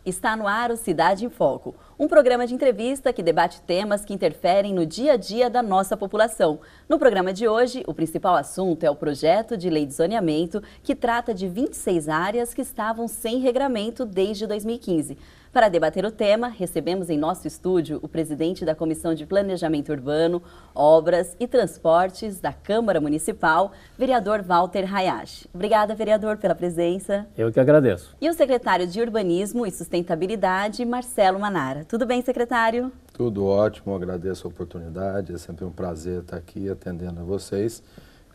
Está no ar o Cidade em Foco, um programa de entrevista que debate temas que interferem no dia a dia da nossa população. No programa de hoje, o principal assunto é o projeto de lei de zoneamento, que trata de 26 áreas que estavam sem regramento desde 2015. Para debater o tema, recebemos em nosso estúdio o presidente da Comissão de Planejamento Urbano, Obras e Transportes da Câmara Municipal, vereador Walter Hayashi. Obrigada, vereador, pela presença. Eu que agradeço. E o secretário de Urbanismo e Sustentabilidade, Marcelo Manara. Tudo bem, secretário? Tudo ótimo, agradeço a oportunidade, é sempre um prazer estar aqui atendendo a vocês,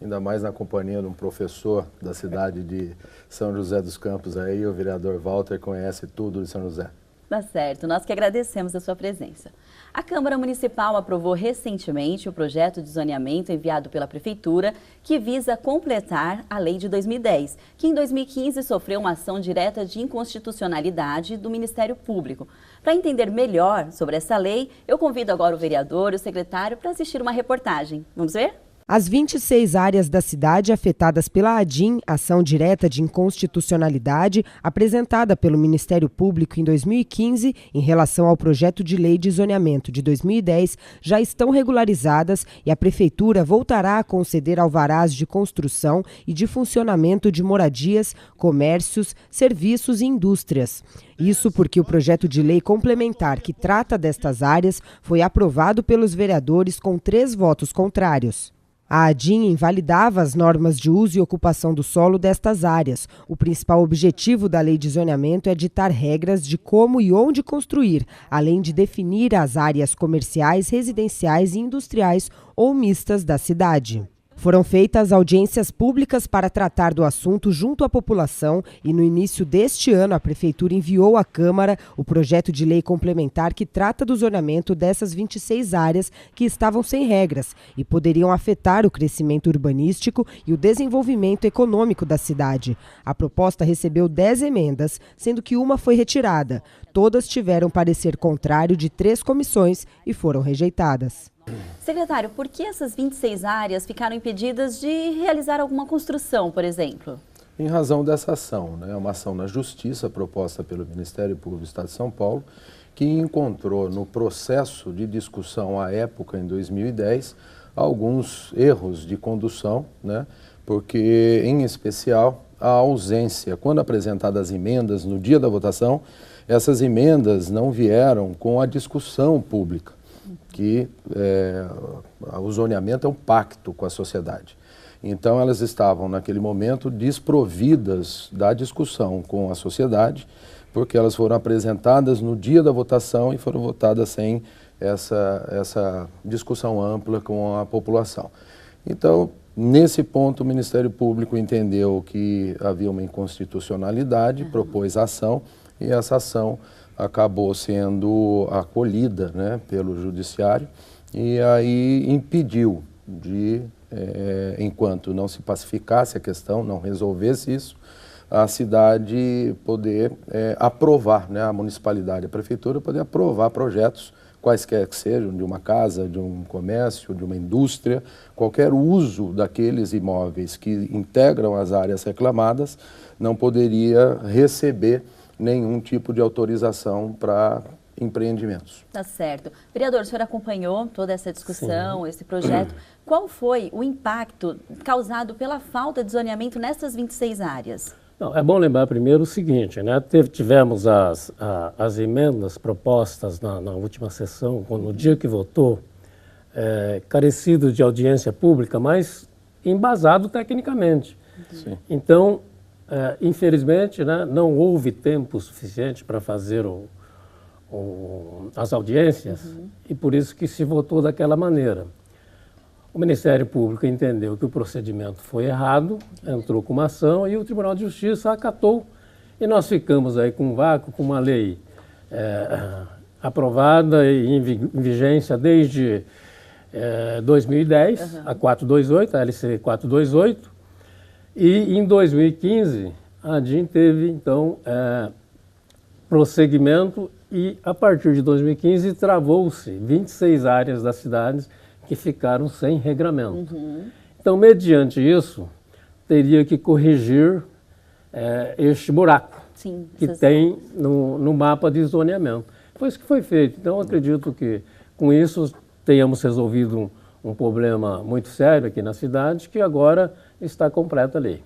ainda mais na companhia de um professor da cidade de São José dos Campos aí, o vereador Walter conhece tudo de São José. Tá certo, nós que agradecemos a sua presença. A Câmara Municipal aprovou recentemente o projeto de zoneamento enviado pela Prefeitura, que visa completar a lei de 2010, que em 2015 sofreu uma ação direta de inconstitucionalidade do Ministério Público. Para entender melhor sobre essa lei, eu convido agora o vereador e o secretário para assistir uma reportagem. Vamos ver? As 26 áreas da cidade afetadas pela ADIM, Ação Direta de Inconstitucionalidade, apresentada pelo Ministério Público em 2015 em relação ao projeto de lei de zoneamento de 2010, já estão regularizadas e a Prefeitura voltará a conceder alvarás de construção e de funcionamento de moradias, comércios, serviços e indústrias. Isso porque o projeto de lei complementar que trata destas áreas foi aprovado pelos vereadores com 3 votos contrários. A ADIM invalidava as normas de uso e ocupação do solo destas áreas. O principal objetivo da lei de zoneamento é ditar regras de como e onde construir, além de definir as áreas comerciais, residenciais e industriais ou mistas da cidade. Foram feitas audiências públicas para tratar do assunto junto à população e no início deste ano a Prefeitura enviou à Câmara o projeto de lei complementar que trata do zoneamento dessas 26 áreas que estavam sem regras e poderiam afetar o crescimento urbanístico e o desenvolvimento econômico da cidade. A proposta recebeu 10 emendas, sendo que uma foi retirada. Todas tiveram parecer contrário de 3 comissões e foram rejeitadas. Secretário, por que essas 26 áreas ficaram impedidas de realizar alguma construção, por exemplo? Em razão dessa ação, uma ação na Justiça proposta pelo Ministério Público do Estado de São Paulo, que encontrou no processo de discussão à época, em 2010, alguns erros de condução, porque, em especial, a ausência, quando apresentadas as emendas no dia da votação, essas emendas não vieram com a discussão pública, que o zoneamento é um pacto com a sociedade. Então, elas estavam, naquele momento, desprovidas da discussão com a sociedade, porque elas foram apresentadas no dia da votação e foram votadas sem essa discussão ampla com a população. Então, nesse ponto, o Ministério Público entendeu que havia uma inconstitucionalidade, propôs a ação, e essa ação acabou sendo acolhida pelo Judiciário e aí impediu de, enquanto não se pacificasse a questão, não resolvesse isso, a cidade poder aprovar, a municipalidade, a prefeitura poder aprovar projetos, quaisquer que sejam, de uma casa, de um comércio, de uma indústria, qualquer uso daqueles imóveis que integram as áreas reclamadas, não poderia receber nenhum tipo de autorização para empreendimentos. Tá certo. Vereador, o senhor acompanhou toda essa discussão, esse projeto. Qual foi o impacto causado pela falta de zoneamento nessas 26 áreas? Não, é bom lembrar primeiro o seguinte, tivemos as emendas propostas na última sessão, no dia que votou, carecido de audiência pública, mas embasado tecnicamente. Sim. Então, infelizmente, não houve tempo suficiente para fazer as audiências e por isso que se votou daquela maneira. O Ministério Público entendeu que o procedimento foi errado, entrou com uma ação e o Tribunal de Justiça acatou e nós ficamos aí com um vácuo, com uma lei aprovada e em vigência desde 2010, a 428, a LC 428, e em 2015, a ADIM teve, então, prosseguimento e, a partir de 2015, travou-se 26 áreas das cidades que ficaram sem regramento. Então, mediante isso, teria que corrigir este buraco. Sim, que tem no mapa de zoneamento. Foi isso que foi feito. Então, eu acredito que com isso tenhamos resolvido um problema muito sério aqui na cidade, que agora está completa a lei.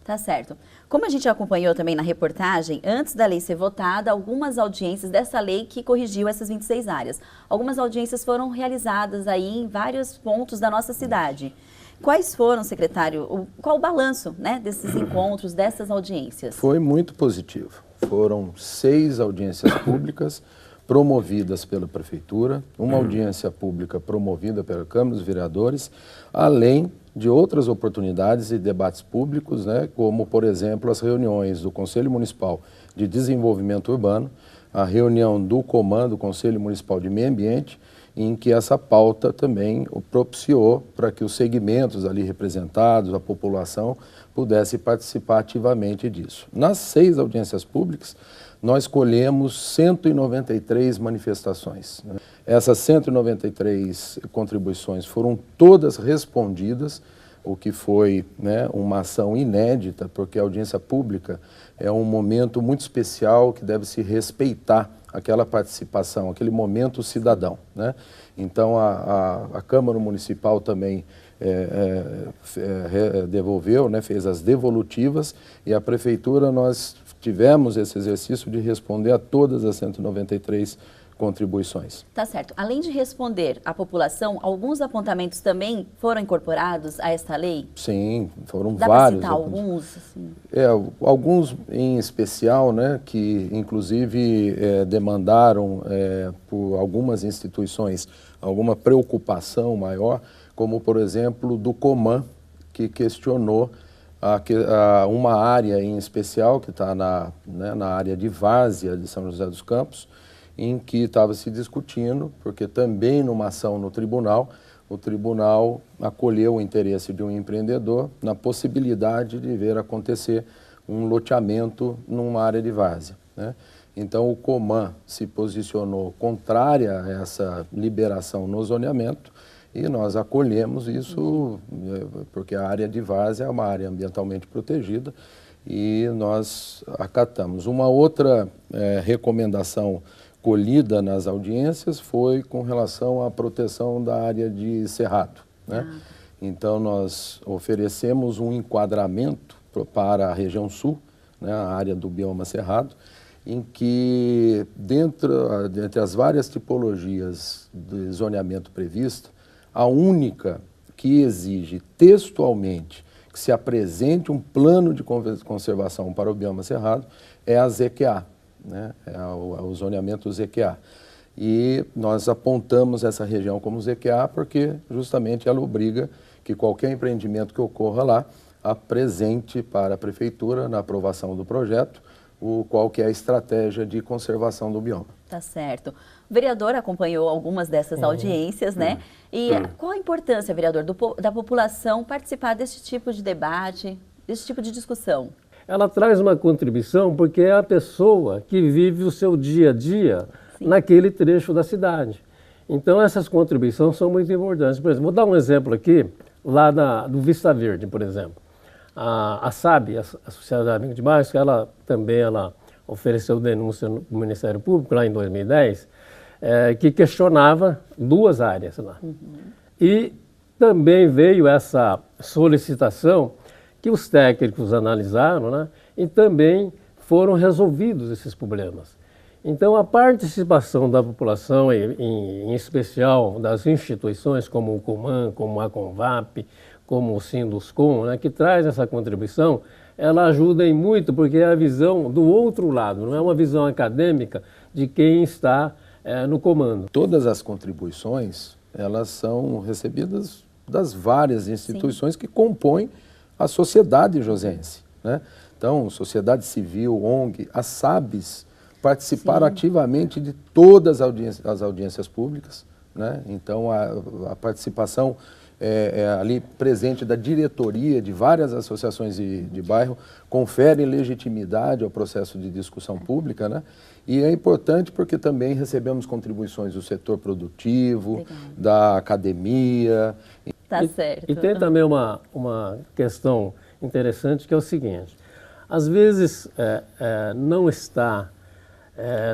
Tá certo. Como a gente acompanhou também na reportagem, antes da lei ser votada, algumas audiências dessa lei que corrigiu essas 26 áreas. Algumas audiências foram realizadas aí em vários pontos da nossa cidade. Quais foram, secretário, qual o balanço, né, desses encontros, dessas audiências? Foi muito positivo. Foram 6 audiências públicas promovidas pela Prefeitura, uma audiência pública promovida pela Câmara dos Vereadores, além de outras oportunidades e debates públicos, né, como, por exemplo, as reuniões do Conselho Municipal de Desenvolvimento Urbano, a reunião do Comando, Conselho Municipal de Meio Ambiente, em que essa pauta também propiciou para que os segmentos ali representados, a população, pudesse participar ativamente disso. Nas 6 audiências públicas, nós colhemos 193 manifestações. Essas 193 contribuições foram todas respondidas, o que foi, né, uma ação inédita, porque a audiência pública é um momento muito especial que deve se respeitar aquela participação, aquele momento cidadão, né? Então, a Câmara Municipal também devolveu, né, fez as devolutivas, e a Prefeitura, nós tivemos esse exercício de responder a todas as 193 contribuições. Tá certo. Além de responder à população, alguns apontamentos também foram incorporados a esta lei? Sim, foram Dá vários. Dá para citar alguns? Assim? Alguns em especial, né, que inclusive demandaram por algumas instituições alguma preocupação maior, como por exemplo do Coman, que questionou uma área em especial, que está na área de Várzea de São José dos Campos, em que estava se discutindo, porque também numa ação no tribunal, o tribunal acolheu o interesse de um empreendedor na possibilidade de ver acontecer um loteamento numa área de várzea, né? Então o Coman se posicionou contrária a essa liberação no zoneamento, e nós acolhemos isso, porque a área de várzea é uma área ambientalmente protegida, e nós acatamos. Uma outra recomendação colhida nas audiências foi com relação à proteção da área de cerrado, né? Então, nós oferecemos um enquadramento para a região sul, né, a área do bioma cerrado, em que, dentre as várias tipologias de zoneamento previsto, a única que exige textualmente que se apresente um plano de conservação para o bioma cerrado é a ZQA, né? É o zoneamento ZQA. E nós apontamos essa região como ZQA porque justamente ela obriga que qualquer empreendimento que ocorra lá apresente para a Prefeitura, na aprovação do projeto, qual que é a estratégia de conservação do bioma. Tá certo. O vereador acompanhou algumas dessas audiências, né? E qual a importância, vereador, da população participar desse tipo de debate, desse tipo de discussão? Ela traz uma contribuição porque é a pessoa que vive o seu dia a dia naquele trecho da cidade. Então, essas contribuições são muito importantes. Por exemplo, vou dar um exemplo aqui, lá do Vista Verde, por exemplo. A SAB, a Sociedade Amigo de Bairros, ela ofereceu denúncia no Ministério Público, lá em 2010, que questionava 2 áreas lá. E também veio essa solicitação que os técnicos analisaram, né, e também foram resolvidos esses problemas. Então, a participação da população, em especial das instituições como o Coman, como a Convap, como o Sinduscom, né, que traz essa contribuição, ela ajuda em muito, porque é a visão do outro lado, não é uma visão acadêmica de quem está no comando. Todas as contribuições, elas são recebidas das várias instituições que compõem a sociedade josense, né? Então, sociedade civil, ONG, as SABs participaram ativamente de todas as audiências públicas, né? Então, a participação ali presente da diretoria de várias associações de bairro confere legitimidade ao processo de discussão pública, né? E é importante porque também recebemos contribuições do setor produtivo, da academia. Tá certo. E tem também uma questão interessante que é o seguinte: às vezes não está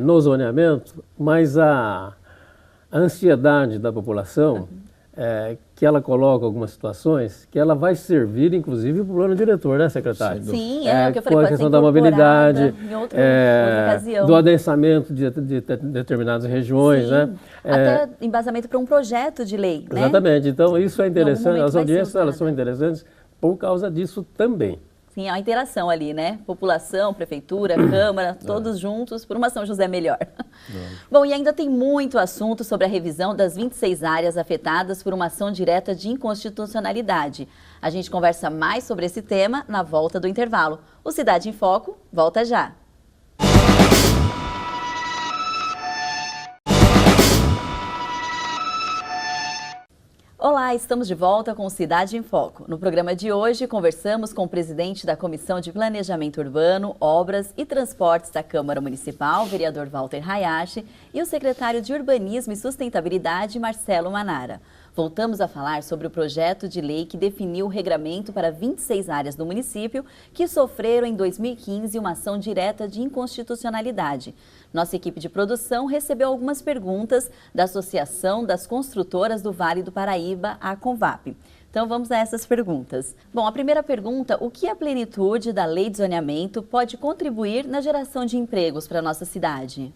no zoneamento, mas a ansiedade da população, que ela coloca algumas situações, que ela vai servir, inclusive, para o plano diretor, né, secretário? Sim, o que eu falei, com a pode questão ser da mobilidade, em outra ocasião. do adensamento de determinadas regiões, Sim, né? Até embasamento para um projeto de lei, né? Exatamente, então isso é interessante, as audiências elas são usada. interessantes por causa disso também. Sim, a interação ali, né? População, prefeitura, Câmara, todos juntos por uma São José melhor. Bom, e ainda tem muito assunto sobre a revisão das 26 áreas afetadas por uma ação direta de inconstitucionalidade. A gente conversa mais sobre esse tema na volta do intervalo. O Cidade em Foco volta já. Olá, estamos de volta com o Cidade em Foco. No programa de hoje, conversamos com o presidente da Comissão de Planejamento Urbano, Obras e Transportes da Câmara Municipal, vereador Walter Hayashi, e o secretário de Urbanismo e Sustentabilidade, Marcelo Manara. Voltamos a falar sobre o projeto de lei que definiu o regramento para 26 áreas do município que sofreram em 2015 uma ação direta de inconstitucionalidade. Nossa equipe de produção recebeu algumas perguntas da Associação das Construtoras do Vale do Paraíba, a Convap. Então vamos a essas perguntas. Bom, a primeira pergunta: o que a plenitude da lei de zoneamento pode contribuir na geração de empregos para a nossa cidade?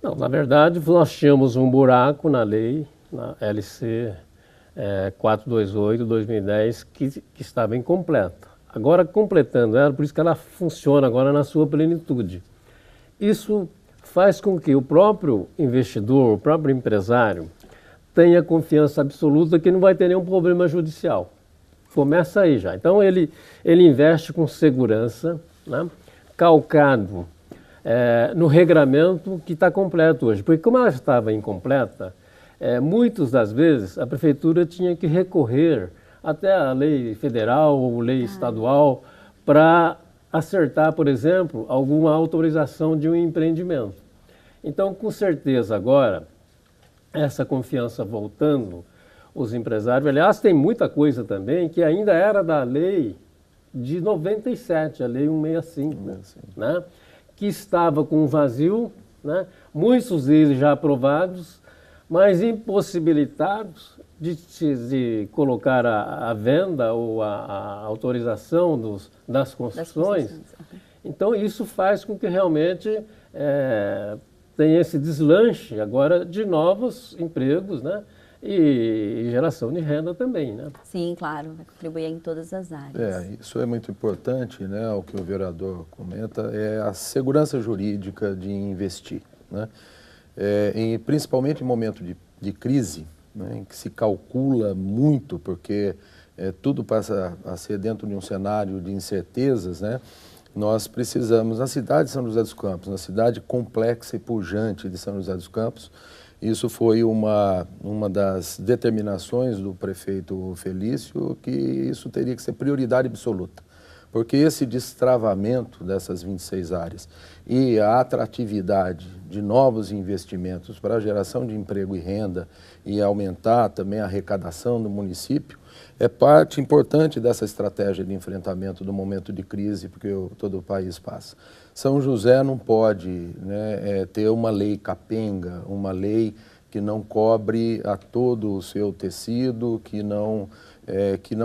Não, na verdade, nós tínhamos um buraco na lei, na LC 428/2010, que estava incompleta. Agora, completando ela, por isso que ela funciona agora na sua plenitude. Isso faz com que o próprio investidor, o próprio empresário, tenha confiança absoluta que não vai ter nenhum problema judicial. Começa aí já. Então, ele investe com segurança, né, calcado no regramento que está completo hoje. Porque como ela estava incompleta, muitas das vezes a prefeitura tinha que recorrer até a lei federal ou lei estadual para acertar, por exemplo, alguma autorização de um empreendimento. Então, com certeza agora, essa confiança voltando, os empresários, aliás, tem muita coisa também que ainda era da lei de 97, a lei 165, né? Que estava com um vazio, né? Muitos deles já aprovados, mas impossibilitados de colocar a venda ou a autorização das construções. Então, isso faz com que realmente tenha esse deslanche agora de novos empregos, né? E geração de renda também, né? Sim, claro, vai contribuir em todas as áreas. Isso é muito importante, né? O que o vereador comenta é a segurança jurídica de investir, né? Principalmente em momento de crise, né, em que se calcula muito, porque tudo passa a ser dentro de um cenário de incertezas, né? Nós precisamos, na cidade de São José dos Campos, na cidade complexa e pujante de São José dos Campos, isso foi uma das determinações do prefeito Felício, que isso teria que ser prioridade absoluta. Porque esse destravamento dessas 26 áreas e a atratividade de novos investimentos para a geração de emprego e renda e aumentar também a arrecadação do município é parte importante dessa estratégia de enfrentamento do momento de crise porque todo o país passa. São José não pode, né, ter uma lei capenga, uma lei que não cobre a todo o seu tecido, que não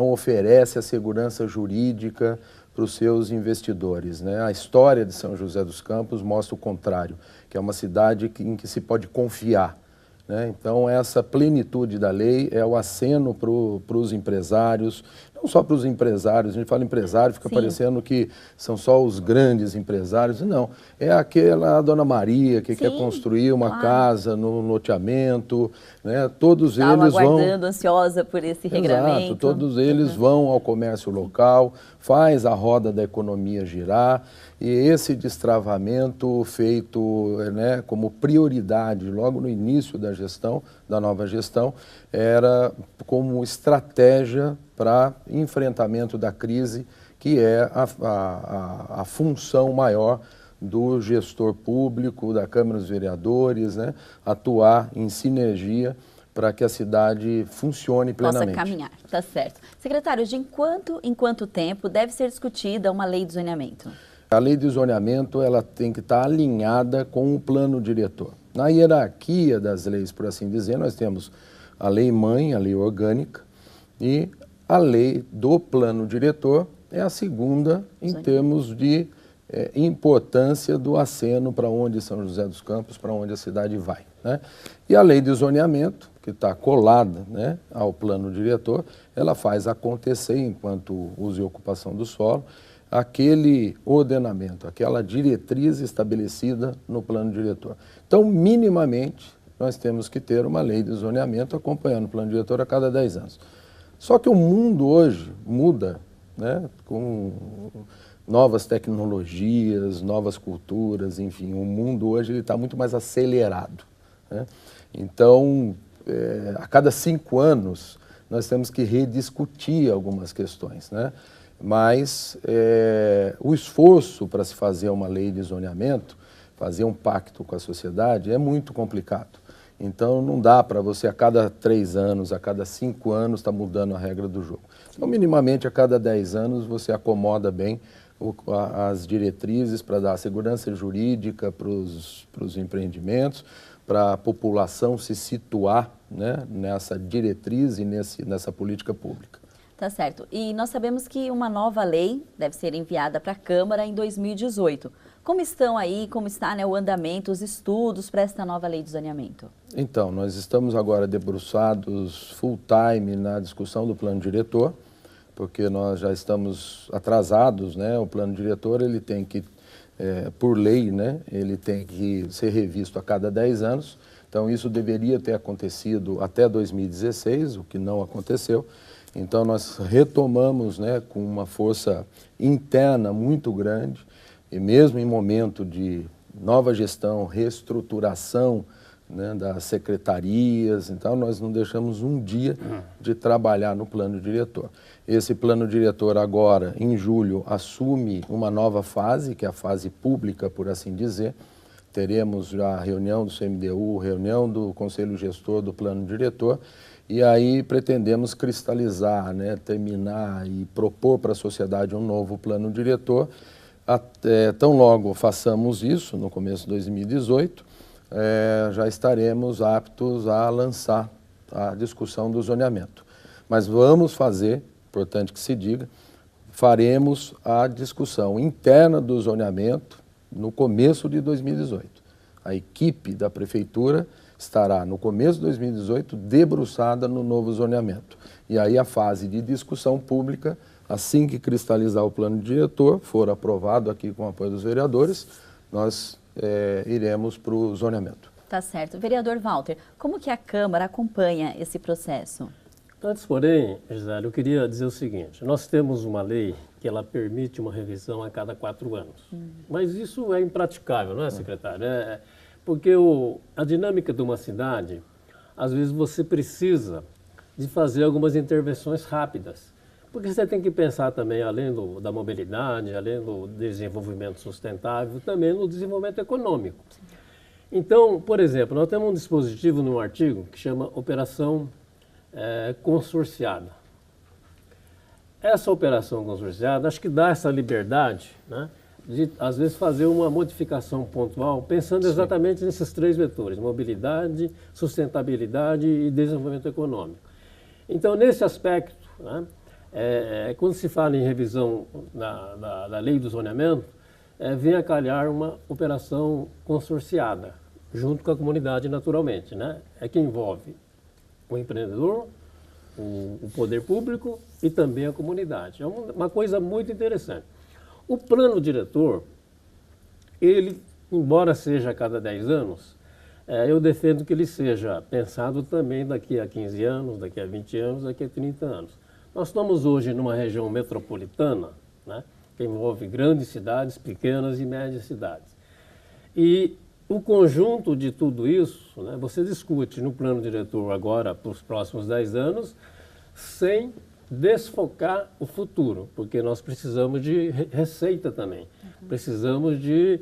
oferece a segurança jurídica para os seus investidores, né? A história de São José dos Campos mostra o contrário, que é uma cidade em que se pode confiar, né? Então, essa plenitude da lei é o aceno para os empresários, não só para os empresários, a gente fala empresário, fica parecendo que são só os grandes empresários, não. É aquela dona Maria que quer construir uma casa no loteamento, né? Todos eles vão... Estava aguardando, ansiosa por esse regramento. Exato, todos eles vão ao comércio local, faz a roda da economia girar, e esse destravamento feito, né, como prioridade logo no início da gestão, da nova gestão, era como estratégia para enfrentamento da crise, que é a função maior do gestor público, da Câmara dos Vereadores, né, atuar em sinergia para que a cidade funcione plenamente. Possa caminhar, tá certo. Secretário, de em quanto tempo deve ser discutida uma lei de zoneamento? A lei de zoneamento ela tem que estar alinhada com o plano diretor. Na hierarquia das leis, por assim dizer, nós temos a lei mãe, a lei orgânica, e a lei do plano diretor é a segunda em termos de importância do aceno para onde São José dos Campos, para onde a cidade vai, né? E a lei de zoneamento, que está colada, né, ao plano diretor, ela faz acontecer, enquanto uso e ocupação do solo, aquele ordenamento, aquela diretriz estabelecida no plano diretor. Então, minimamente, nós temos que ter uma lei de zoneamento acompanhando o plano diretor a cada 10 anos. Só que o mundo hoje muda, né, com novas tecnologias, novas culturas, enfim, o mundo hoje está muito mais acelerado, né? Então, a cada 5 anos, nós temos que rediscutir algumas questões, né? Mas o esforço para se fazer uma lei de zoneamento, fazer um pacto com a sociedade, é muito complicado. Então, não dá para você, a cada 3 anos, a cada 5 anos, estar mudando a regra do jogo. Então, minimamente, a cada 10 anos, você acomoda bem as diretrizes para dar segurança jurídica para os empreendimentos, para a população se situar, né, nessa diretriz e nessa política pública. Tá certo. E nós sabemos que uma nova lei deve ser enviada para a Câmara em 2018. Como estão aí, como está, né, o andamento, os estudos para esta nova lei de zoneamento? Então, nós estamos agora debruçados full time na discussão do plano diretor, porque nós já estamos atrasados, né? O plano diretor, ele tem que, por lei, né, ele tem que ser revisto a cada 10 anos. Então, isso deveria ter acontecido até 2016, o que não aconteceu. Então, nós retomamos, né, com uma força interna muito grande, e mesmo em momento de nova gestão, reestruturação, né, das secretarias, então nós não deixamos um dia de trabalhar no plano diretor. Esse plano diretor agora, em julho, assume uma nova fase, que é a fase pública, por assim dizer. Teremos já a reunião do CMDU, reunião do Conselho Gestor do plano diretor, e aí pretendemos cristalizar, né, terminar e propor para a sociedade um novo plano diretor. Tão logo façamos isso, no começo de 2018, já estaremos aptos a lançar a discussão do zoneamento. Mas vamos fazer, importante que se diga, faremos a discussão interna do zoneamento no começo de 2018. A equipe da Prefeitura estará no começo de 2018 debruçada no novo zoneamento. E aí a fase de discussão pública, assim que cristalizar o plano diretor, for aprovado aqui com o apoio dos vereadores, nós iremos para o zoneamento. Tá certo. Vereador Walter, como que a Câmara acompanha esse processo? Antes, porém, Gisele, eu queria dizer o seguinte, nós temos uma lei que ela permite uma revisão a cada 4 anos. Mas isso é impraticável, não é, secretário? Porque a dinâmica de uma cidade, às vezes você precisa de fazer algumas intervenções rápidas. Porque você tem que pensar também, além da mobilidade, além do desenvolvimento sustentável, também no desenvolvimento econômico. Então, por exemplo, nós temos um dispositivo num artigo que chama Operação Consorciada. Essa operação consorciada, acho que dá essa liberdade, né, de, às vezes, fazer uma modificação pontual, pensando exatamente nesses 3 vetores, mobilidade, sustentabilidade e desenvolvimento econômico. Então, nesse aspecto, né, quando se fala em revisão da lei do zoneamento, vem a calhar uma operação consorciada, junto com a comunidade naturalmente, né? Que envolve o empreendedor, o poder público e também a comunidade. É uma coisa muito interessante. O plano diretor, ele, embora seja a cada 10 anos, eu defendo que ele seja pensado também daqui a 15 anos, daqui a 20 anos, daqui a 30 anos. Nós estamos hoje numa região metropolitana, né, que envolve grandes cidades, pequenas e médias cidades. E o conjunto de tudo isso, né, você discute no plano diretor agora para os próximos 10 anos, sem desfocar o futuro, porque nós precisamos de receita também. Precisamos de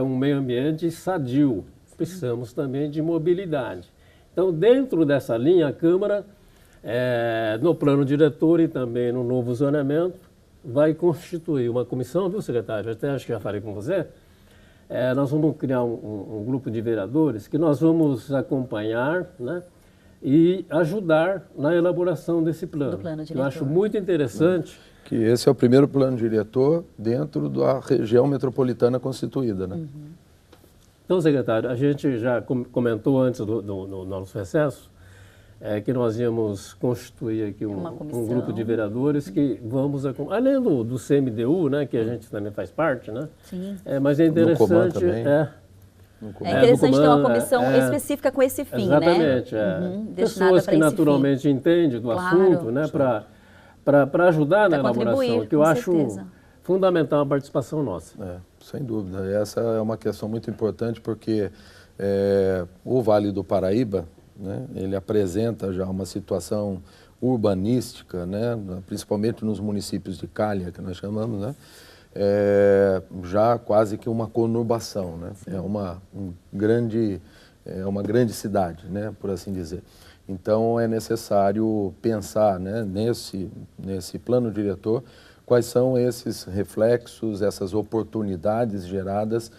um meio ambiente sadio, precisamos também de mobilidade. Então, dentro dessa linha, a Câmara, no plano diretor e também no novo zoneamento, vai constituir uma comissão, viu, secretário? Até acho que já falei com você. Nós vamos criar um grupo de vereadores que nós vamos acompanhar, né, e ajudar na elaboração desse plano. Eu acho muito interessante. Que esse é o primeiro plano diretor dentro da região metropolitana constituída, né? Então, secretário, a gente já comentou antes do nosso recesso que nós íamos constituir aqui um grupo de vereadores que vamos, além do CMDU, né, que a gente também faz parte, né? Sim. Mas é interessante... É interessante ter uma comissão específica com esse fim, exatamente, né? Pessoas que naturalmente entendem do assunto, né, para ajudar na elaboração, que eu acho fundamental a participação nossa. Sem dúvida. Essa é uma questão muito importante porque o Vale do Paraíba, né, ele apresenta já uma situação urbanística, né, principalmente nos municípios de calha, que nós chamamos, né, já quase que uma conurbação, né? É uma grande cidade, né, por assim dizer. Então é necessário pensar, né, nesse plano diretor quais são esses reflexos, essas oportunidades geradas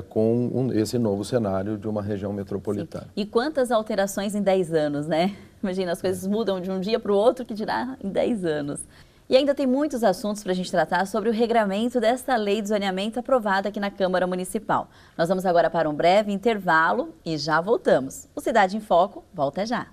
com esse novo cenário de uma região metropolitana. Sim. E quantas alterações em 10 anos, né? Imagina, as coisas mudam de um dia para o outro, que dirá em 10 anos. E ainda tem muitos assuntos para a gente tratar sobre o regramento desta lei de zoneamento aprovada aqui na Câmara Municipal. Nós vamos agora para um breve intervalo e já voltamos. O Cidade em Foco volta já.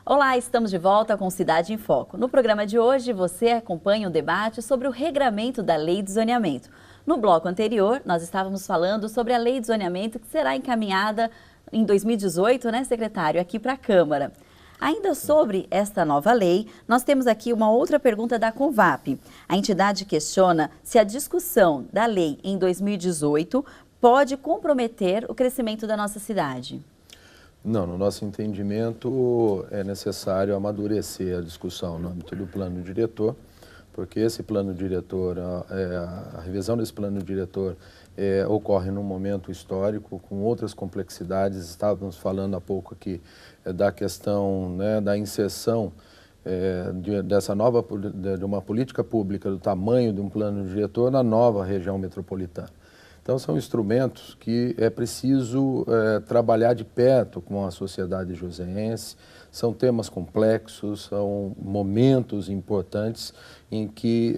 Olá, estamos de volta com Cidade em Foco. No programa de hoje, você acompanha um debate sobre o regramento da lei de zoneamento. No bloco anterior, nós estávamos falando sobre a lei de zoneamento que será encaminhada em 2018, né, secretário, aqui para a Câmara. Ainda sobre esta nova lei, nós temos aqui uma outra pergunta da Convap. A entidade questiona se a discussão da lei em 2018 pode comprometer o crescimento da nossa cidade. Não, no nosso entendimento é necessário amadurecer a discussão no âmbito do plano diretor, porque esse plano diretor, a revisão desse plano diretor ocorre num momento histórico com outras complexidades. Estávamos falando há pouco aqui da questão, né, da inserção de uma política pública do tamanho de um plano diretor na nova região metropolitana. Então são instrumentos que é preciso trabalhar de perto com a sociedade joseense. São temas complexos, são momentos importantes em que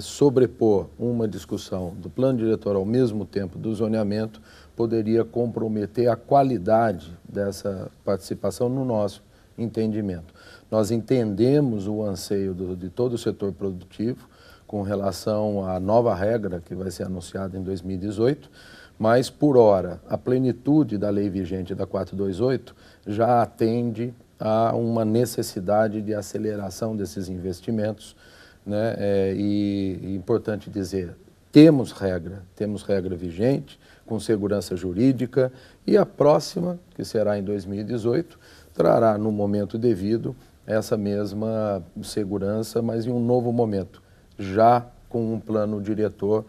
sobrepor uma discussão do plano diretor ao mesmo tempo do zoneamento poderia comprometer a qualidade dessa participação no nosso entendimento. Nós entendemos o anseio de todo o setor produtivo com relação à nova regra que vai ser anunciada em 2018, mas, por hora, a plenitude da lei vigente da 428 já atende a uma necessidade de aceleração desses investimentos, né? E importante dizer, temos regra vigente, com segurança jurídica, e a próxima, que será em 2018, trará no momento devido essa mesma segurança, mas em um novo momento, já com um plano diretor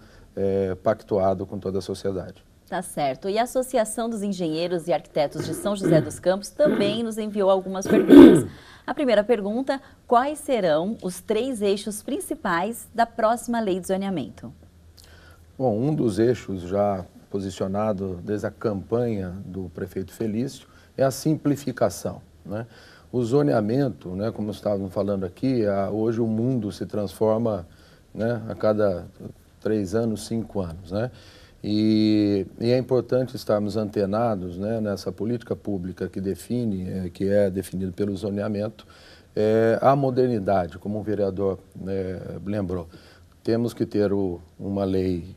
pactuado com toda a sociedade. Tá certo. E a Associação dos Engenheiros e Arquitetos de São José dos Campos também nos enviou algumas perguntas. A primeira pergunta, quais serão os 3 eixos principais da próxima lei de zoneamento? Bom, um dos eixos já posicionado desde a campanha do prefeito Felício é a simplificação, né? O zoneamento, né, como estávamos falando aqui, hoje o mundo se transforma, né, a cada 3 anos, 5 anos, né? E é importante estarmos antenados, né, nessa política pública que que é definido pelo zoneamento, a modernidade, como o vereador lembrou. Temos que ter uma lei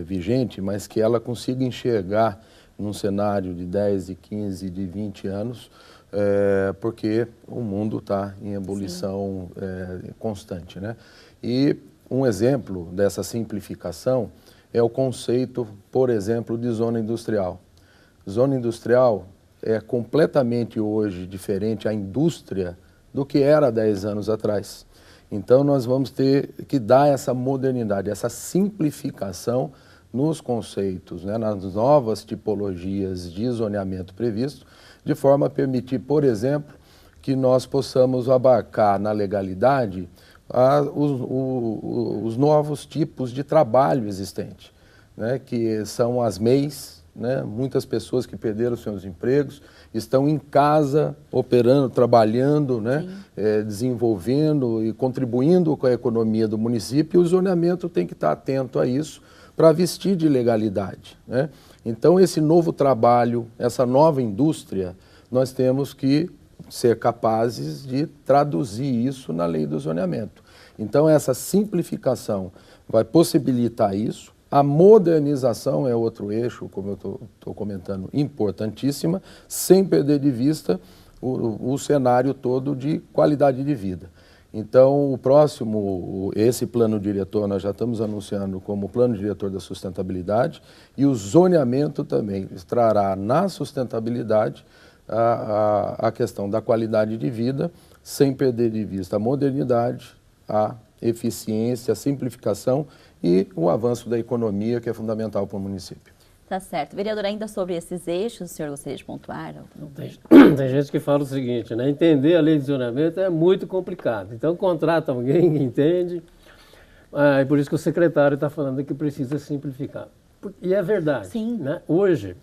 vigente, mas que ela consiga enxergar num cenário de 10, de 15, de 20 anos, porque o mundo está em ebulição constante, né? E um exemplo dessa simplificação é o conceito, por exemplo, de zona industrial. Zona industrial é completamente hoje diferente a indústria do que era 10 anos atrás. Então nós vamos ter que dar essa modernidade, essa simplificação nos conceitos, né, nas novas tipologias de zoneamento previsto, de forma a permitir, por exemplo, que nós possamos abarcar na legalidade os novos tipos de trabalho existente, né, que são as MEIs, né, muitas pessoas que perderam seus empregos, estão em casa, operando, trabalhando, né, desenvolvendo e contribuindo com a economia do município, e o zoneamento tem que estar atento a isso para vestir de legalidade, né? Então, esse novo trabalho, essa nova indústria, nós temos que ser capazes de traduzir isso na lei do zoneamento. Então, essa simplificação vai possibilitar isso. A modernização é outro eixo, como eu estou comentando, importantíssima, sem perder de vista o cenário todo de qualidade de vida. Então, esse plano diretor nós já estamos anunciando como plano diretor da sustentabilidade, e o zoneamento também trará na sustentabilidade a questão da qualidade de vida, sem perder de vista a modernidade, a eficiência, a simplificação e o avanço da economia, que é fundamental para o município. Tá certo. Vereador, ainda sobre esses eixos, o senhor gostaria de pontuar? Tem gente que fala o seguinte, né? Entender a lei de zoneamento é muito complicado. Então, contrata alguém que entende, é por isso que o secretário está falando que precisa simplificar. E é verdade. Sim. Né? Hoje,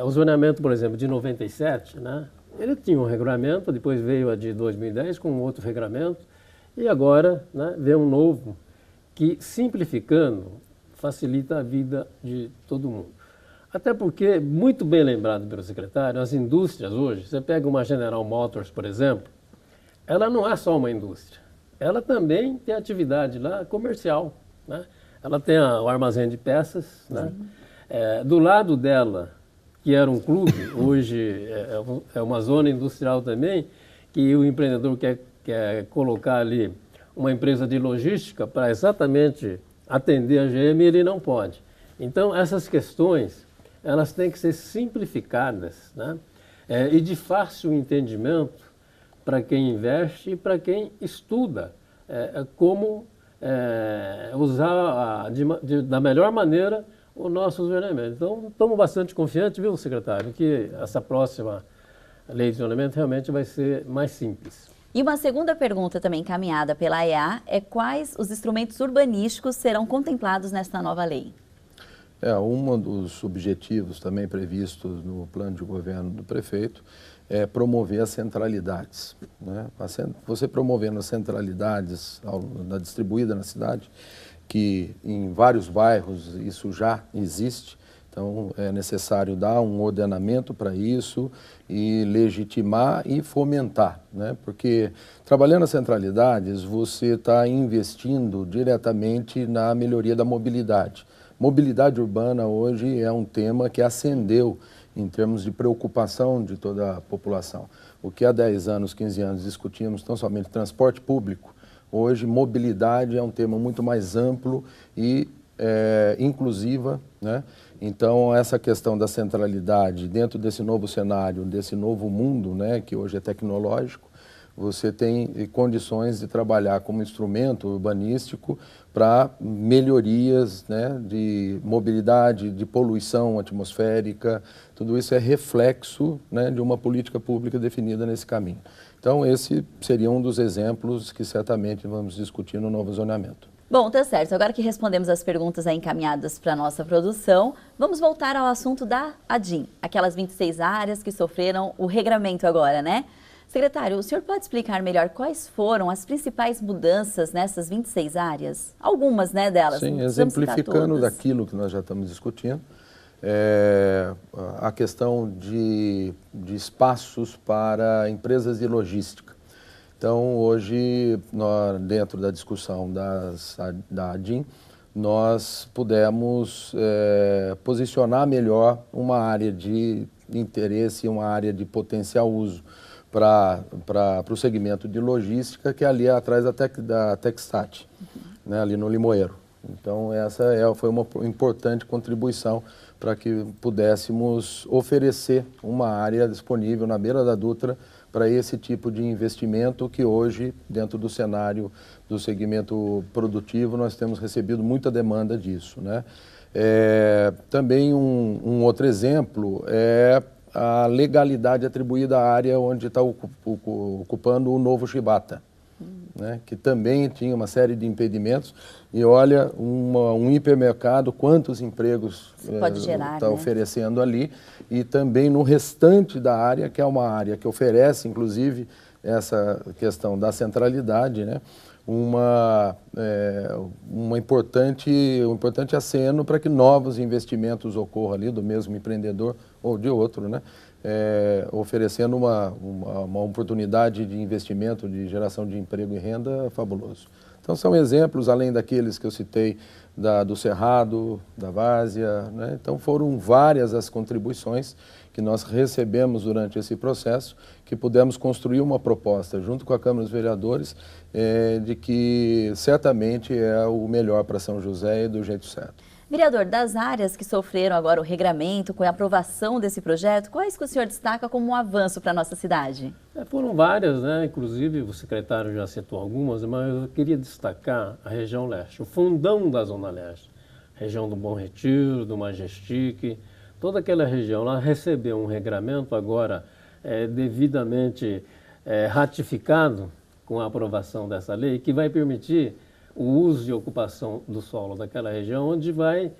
o zoneamento, por exemplo, de 97, né? Ele tinha um regulamento, depois veio a de 2010 com outro regulamento, e agora, né, veio um novo que, simplificando, facilita a vida de todo mundo. Até porque, muito bem lembrado pelo secretário, as indústrias hoje, você pega uma General Motors, por exemplo, ela não é só uma indústria, ela também tem atividade lá comercial, né? Ela tem o armazém de peças, né? Do lado dela, que era um clube, hoje é uma zona industrial também, que o empreendedor quer colocar ali uma empresa de logística para exatamente atender a GM, ele não pode. Então, essas questões, elas têm que ser simplificadas, né? E de fácil entendimento para quem investe e para quem estuda como usar da melhor maneira o nosso zoneamento. Então, estamos bastante confiantes, viu, secretário, que essa próxima lei de zoneamento realmente vai ser mais simples. E uma segunda pergunta também encaminhada pela AEA é quais os instrumentos urbanísticos serão contemplados nesta nova lei? Um dos objetivos também previstos no plano de governo do prefeito é promover as centralidades, né? Você promovendo as centralidades distribuídas na cidade, que em vários bairros isso já existe, então é necessário dar um ordenamento para isso e legitimar e fomentar, né? Porque trabalhando as centralidades, você está investindo diretamente na melhoria da mobilidade. Mobilidade urbana hoje é um tema que ascendeu em termos de preocupação de toda a população. O que há 10 anos, 15 anos discutíamos tão somente transporte público, hoje mobilidade é um tema muito mais amplo e inclusiva, né? Então, essa questão da centralidade dentro desse novo cenário, desse novo mundo, né, que hoje é tecnológico, você tem condições de trabalhar como instrumento urbanístico para melhorias, né, de mobilidade, de poluição atmosférica. Tudo isso é reflexo, né, de uma política pública definida nesse caminho. Então, esse seria um dos exemplos que certamente vamos discutir no novo zoneamento. Bom, tá certo. Agora que respondemos as perguntas aí encaminhadas para a nossa produção, vamos voltar ao assunto da ADIM, aquelas 26 áreas que sofreram o regramento agora, né? Secretário, o senhor pode explicar melhor quais foram as principais mudanças nessas 26 áreas? Algumas, né, delas. Sim, exemplificando daquilo que nós já estamos discutindo, a questão de espaços para empresas de logística. Então, hoje, dentro da discussão da ADIM, nós pudemos posicionar melhor uma área de interesse e uma área de potencial uso para o segmento de logística, que é ali atrás da Textat, né, ali no Limoeiro. Então, essa foi uma importante contribuição para que pudéssemos oferecer uma área disponível na beira da Dutra para esse tipo de investimento que hoje, dentro do cenário do segmento produtivo, nós temos recebido muita demanda disso, né? Também um outro exemplo é a legalidade atribuída à área onde está ocupando o novo Chibata, né, que também tinha uma série de impedimentos. E olha, um hipermercado, quantos empregos pode gerar, está né? oferecendo ali, e também no restante da área, que é uma área que oferece, inclusive, essa questão da centralidade, né, um importante aceno para que novos investimentos ocorram ali, do mesmo empreendedor ou de outro, né? Oferecendo uma oportunidade de investimento, de geração de emprego e renda fabuloso. Então são exemplos, além daqueles que eu citei, do Cerrado, da Várzea, né? Então foram várias as contribuições que nós recebemos durante esse processo, que pudemos construir uma proposta junto com a Câmara dos Vereadores, de que certamente é o melhor para São José e do jeito certo. Vereador, das áreas que sofreram agora o regramento com a aprovação desse projeto, quais que o senhor destaca como um avanço para a nossa cidade? Foram várias, né? Inclusive o secretário já citou algumas, mas eu queria destacar a região leste, o fundão da Zona Leste, região do Bom Retiro, do Majestic, toda aquela região lá recebeu um regramento agora devidamente ratificado com a aprovação dessa lei, que vai permitir o uso e ocupação do solo daquela região, onde vai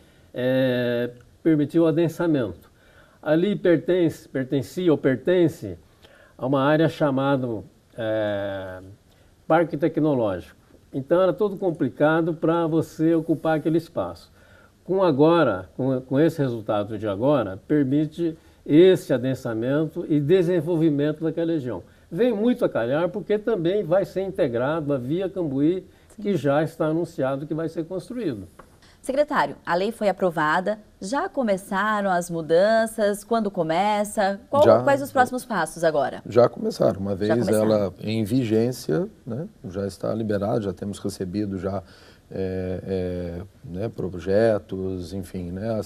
permitir o adensamento. Ali pertence a uma área chamada Parque Tecnológico. Então era todo complicado para você ocupar aquele espaço. Com esse resultado de agora, permite esse adensamento e desenvolvimento daquela região. Vem muito a calhar porque também vai ser integrado a Via Cambuí, que já está anunciado que vai ser construído. Secretário, a lei foi aprovada, já começaram as mudanças? Quando começa? Quais os próximos passos agora? Já começaram, uma vez ela em vigência, né, já está liberada, já temos recebido já né, projetos, enfim, né,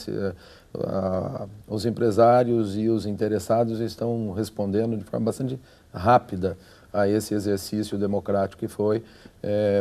os empresários e os interessados estão respondendo de forma bastante rápida a esse exercício democrático que foi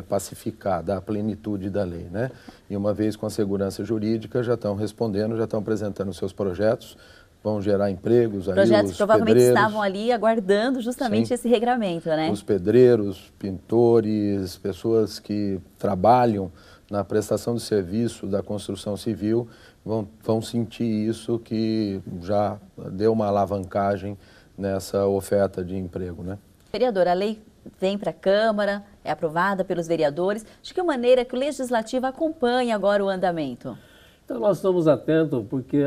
pacificar, dar a plenitude da lei, né? E uma vez com a segurança jurídica, já estão respondendo, já estão apresentando seus projetos, vão gerar empregos. Projetos que provavelmente estavam ali aguardando justamente esse regramento, né? Os pedreiros, pintores, pessoas que trabalham na prestação de serviço da construção civil vão sentir isso, que já deu uma alavancagem nessa oferta de emprego, né? Vereador, a lei vem para a Câmara, é aprovada pelos vereadores. De que maneira que o Legislativo acompanha agora o andamento? Então nós estamos atentos porque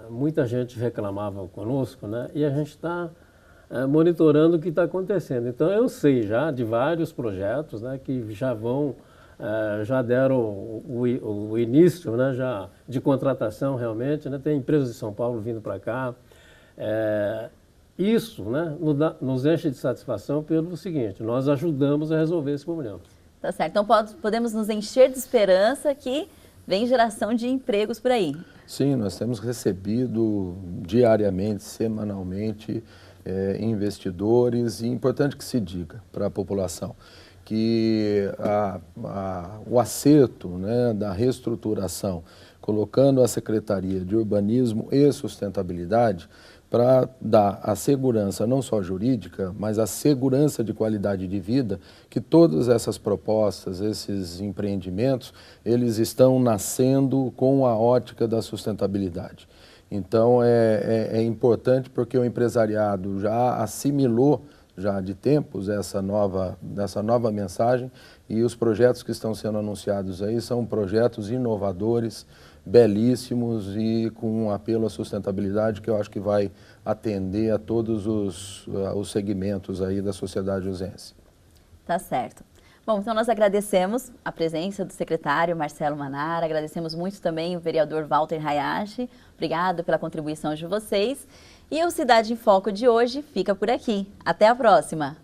muita gente reclamava conosco, né? E a gente está monitorando o que está acontecendo. Então eu sei já de vários projetos, né, que já deram o início, né, já de contratação realmente, né? Tem empresas de São Paulo vindo para cá. Isso, né, nos enche de satisfação pelo seguinte: nós ajudamos a resolver esse problema. Tá certo. Então podemos nos encher de esperança que vem geração de empregos por aí. Sim, nós temos recebido diariamente, semanalmente, investidores, e é importante que se diga para a população que o acerto, né, da reestruturação, colocando a Secretaria de Urbanismo e Sustentabilidade para dar a segurança não só jurídica, mas a segurança de qualidade de vida, que todas essas propostas, esses empreendimentos, eles estão nascendo com a ótica da sustentabilidade. Então é importante porque o empresariado já assimilou já de tempos essa nova mensagem, e os projetos que estão sendo anunciados aí são projetos inovadores, belíssimos e com um apelo à sustentabilidade que eu acho que vai atender a todos os segmentos aí da sociedade jusense. Tá certo. Bom, então nós agradecemos a presença do secretário Marcelo Manara, agradecemos muito também o vereador Walter Hayashi, obrigado pela contribuição de vocês. E o Cidade em Foco de hoje fica por aqui. Até a próxima!